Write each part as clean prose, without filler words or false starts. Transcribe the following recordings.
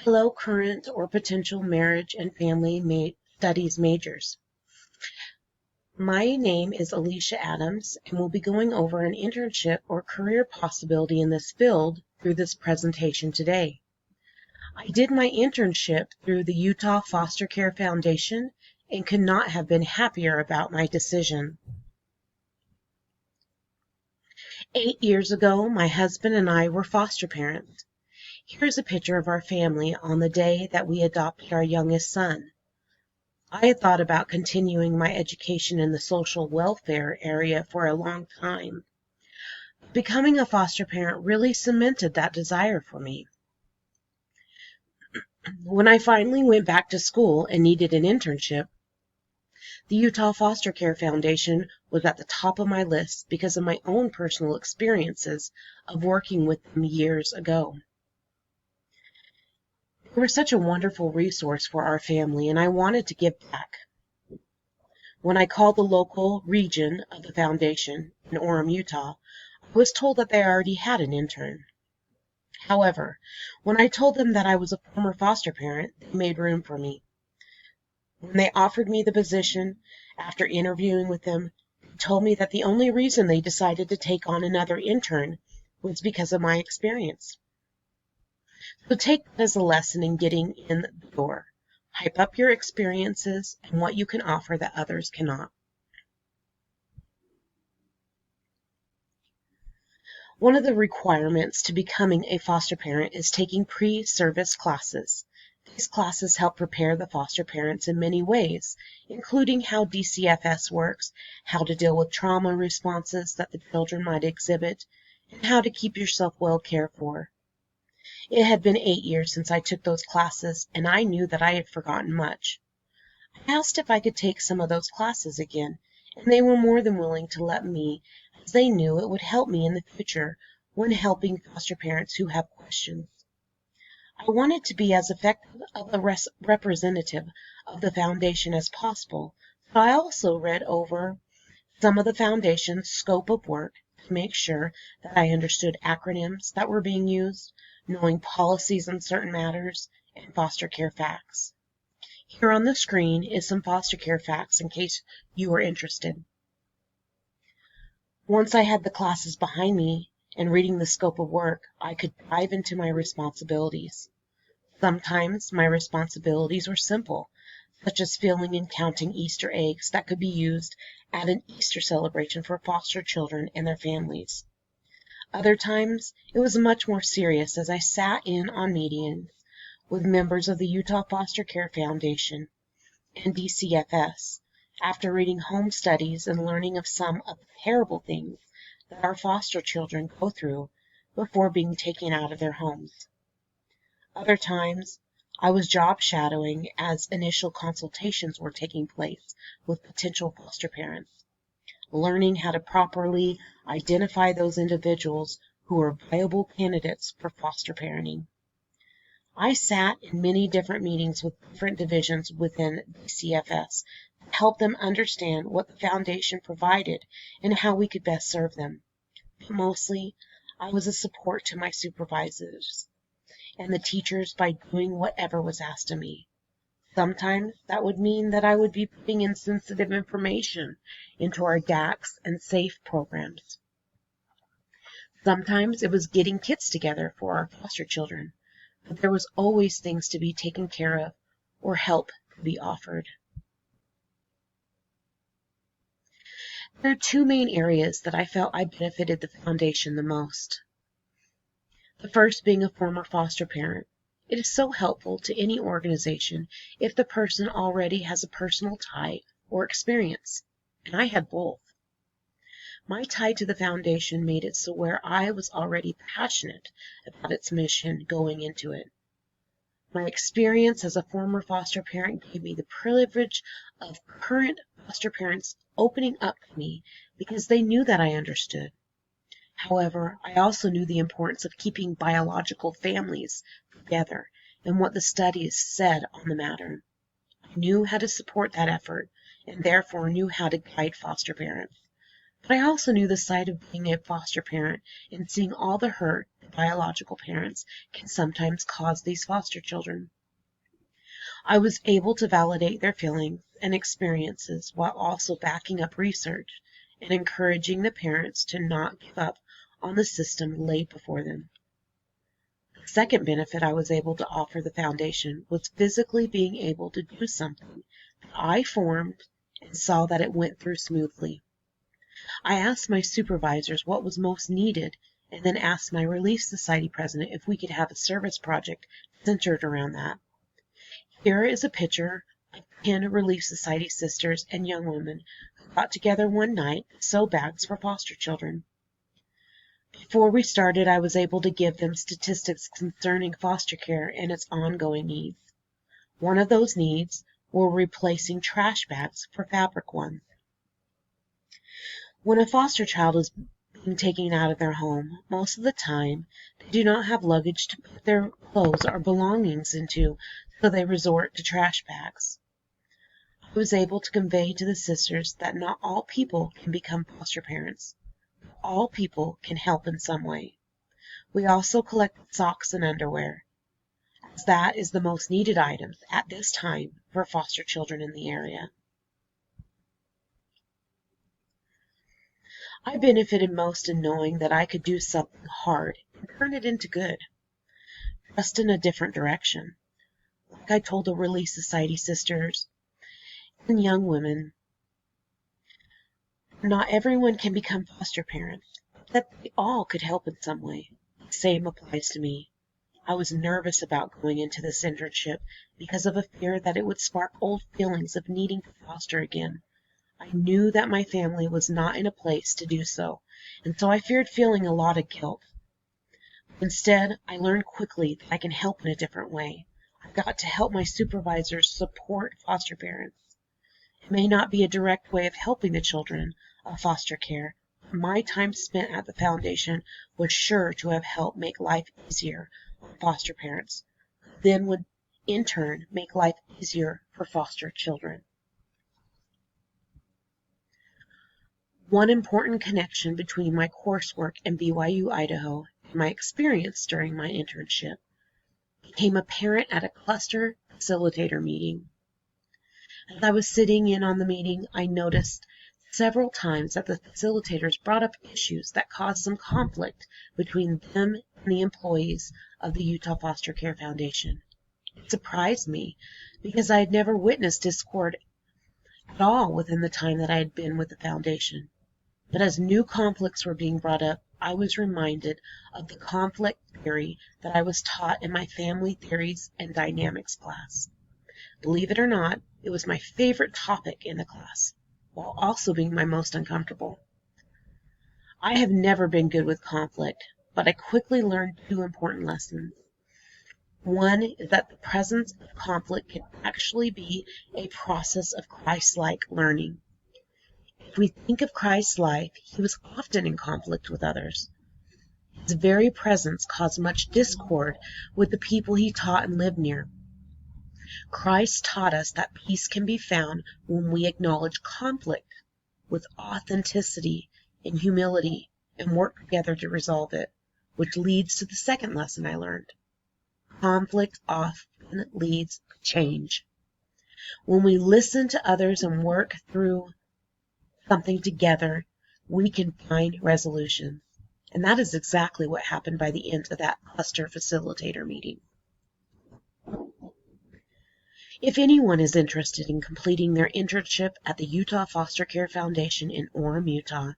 Hello, current or potential marriage and family studies majors. My name is Alicia Adams, and we'll be going over an internship or career possibility in this field through this presentation today. I did my internship through the Utah Foster Care Foundation and could not have been happier about my decision. 8 years ago, my husband and I were foster parents. Here's a picture of our family on the day that we adopted our youngest son. I had thought about continuing my education in the social welfare area for a long time. Becoming a foster parent really cemented that desire for me. When I finally went back to school and needed an internship, the Utah Foster Care Foundation was at the top of my list because of my own personal experiences of working with them years ago. They were such a wonderful resource for our family, and I wanted to give back. When I called the local region of the foundation in Orem, Utah, I was told that they already had an intern. However, when I told them that I was a former foster parent, they made room for me. When they offered me the position, after interviewing with them, they told me that the only reason they decided to take on another intern was because of my experience. So take that as a lesson in getting in the door. Hype up your experiences and what you can offer that others cannot. One of the requirements to becoming a foster parent is taking pre-service classes. These classes help prepare the foster parents in many ways, including how DCFS works, how to deal with trauma responses that the children might exhibit, and how to keep yourself well cared for. It had been 8 years since I took those classes, and I knew that I had forgotten much. I asked if I could take some of those classes again, and they were more than willing to let me, as they knew it would help me in the future when helping foster parents who have questions. I wanted to be as effective of a representative of the foundation as possible, so I also read over some of the foundation's scope of work to make sure that I understood acronyms that were being used, knowing policies on certain matters, and foster care facts. Here on the screen is some foster care facts in case you are interested. Once I had the classes behind me and reading the scope of work, I could dive into my responsibilities. Sometimes my responsibilities were simple, such as filling and counting Easter eggs that could be used at an Easter celebration for foster children and their families. Other times, it was much more serious as I sat in on meetings with members of the Utah Foster Care Foundation and DCFS after reading home studies and learning of some of the terrible things that our foster children go through before being taken out of their homes. Other times, I was job shadowing as initial consultations were taking place with potential foster parents, learning how to properly identify those individuals who are viable candidates for foster parenting. I sat in many different meetings with different divisions within DCFS to help them understand what the foundation provided and how we could best serve them. But mostly, I was a support to my supervisors and the teachers by doing whatever was asked of me. Sometimes that would mean that I would be putting in sensitive information into our DACs and SAFE programs. Sometimes it was getting kits together for our foster children, but there was always things to be taken care of or help to be offered. There are two main areas that I felt I benefited the foundation the most. The first being a former foster parent. It is so helpful to any organization if the person already has a personal tie or experience, and I had both. My tie to the foundation made it so where I was already passionate about its mission going into it. My experience as a former foster parent gave me the privilege of current foster parents opening up to me because they knew that I understood. However, I also knew the importance of keeping biological families together and what the studies said on the matter. I knew how to support that effort and therefore knew how to guide foster parents. But I also knew the side of being a foster parent and seeing all the hurt biological parents can sometimes cause these foster children. I was able to validate their feelings and experiences while also backing up research and encouraging the parents to not give up on the system laid before them. The second benefit I was able to offer the foundation was physically being able to do something that I formed and saw that it went through smoothly. I asked my supervisors what was most needed and then asked my Relief Society president if we could have a service project centered around that. Here is a picture of 10 Relief Society sisters and young women who got together one night to sew bags for foster children. Before we started, I was able to give them statistics concerning foster care and its ongoing needs. One of those needs were replacing trash bags for fabric ones. When a foster child is being taken out of their home, most of the time they do not have luggage to put their clothes or belongings into, so they resort to trash bags. I was able to convey to the sisters that not all people can become foster parents. All people can help in some way. We also collected socks and underwear, as that is the most needed items at this time for foster children in the area. I benefited most in knowing that I could do something hard and turn it into good, just in a different direction. Like I told the Relief Society sisters and young women, not everyone can become foster parents, but that they all could help in some way. The same applies to me. I was nervous about going into this internship because of a fear that it would spark old feelings of needing to foster again. I knew that my family was not in a place to do so, and so I feared feeling a lot of guilt. Instead, I learned quickly that I can help in a different way. I got to help my supervisors support foster parents. It may not be a direct way of helping the children of foster care, but my time spent at the foundation was sure to have helped make life easier for foster parents, who then would in turn make life easier for foster children. One important connection between my coursework and BYU Idaho and my experience during my internship became apparent at a cluster facilitator meeting. As I was sitting in on the meeting, I noticed several times that the facilitators brought up issues that caused some conflict between them and the employees of the Utah Foster Care Foundation. It surprised me because I had never witnessed discord at all within the time that I had been with the foundation. But as new conflicts were being brought up, I was reminded of the conflict theory that I was taught in my family theories and dynamics class. Believe it or not, it was my favorite topic in the class, while also being my most uncomfortable. I have never been good with conflict, but I quickly learned 2 important lessons. One is that the presence of conflict can actually be a process of Christ-like learning. If we think of Christ's life, he was often in conflict with others. His very presence caused much discord with the people he taught and lived near. Christ taught us that peace can be found when we acknowledge conflict with authenticity and humility and work together to resolve it, which leads to the second lesson I learned. Conflict often leads to change. When we listen to others and work through something together, we can find resolutions. And that is exactly what happened by the end of that cluster facilitator meeting. If anyone is interested in completing their internship at the Utah Foster Care Foundation in Orem, Utah,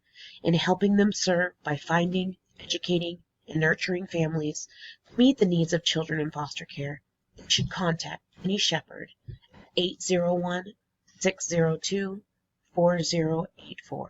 and helping them serve by finding, educating, and nurturing families to meet the needs of children in foster care, they should contact Penny Shepard at 801-602-4084.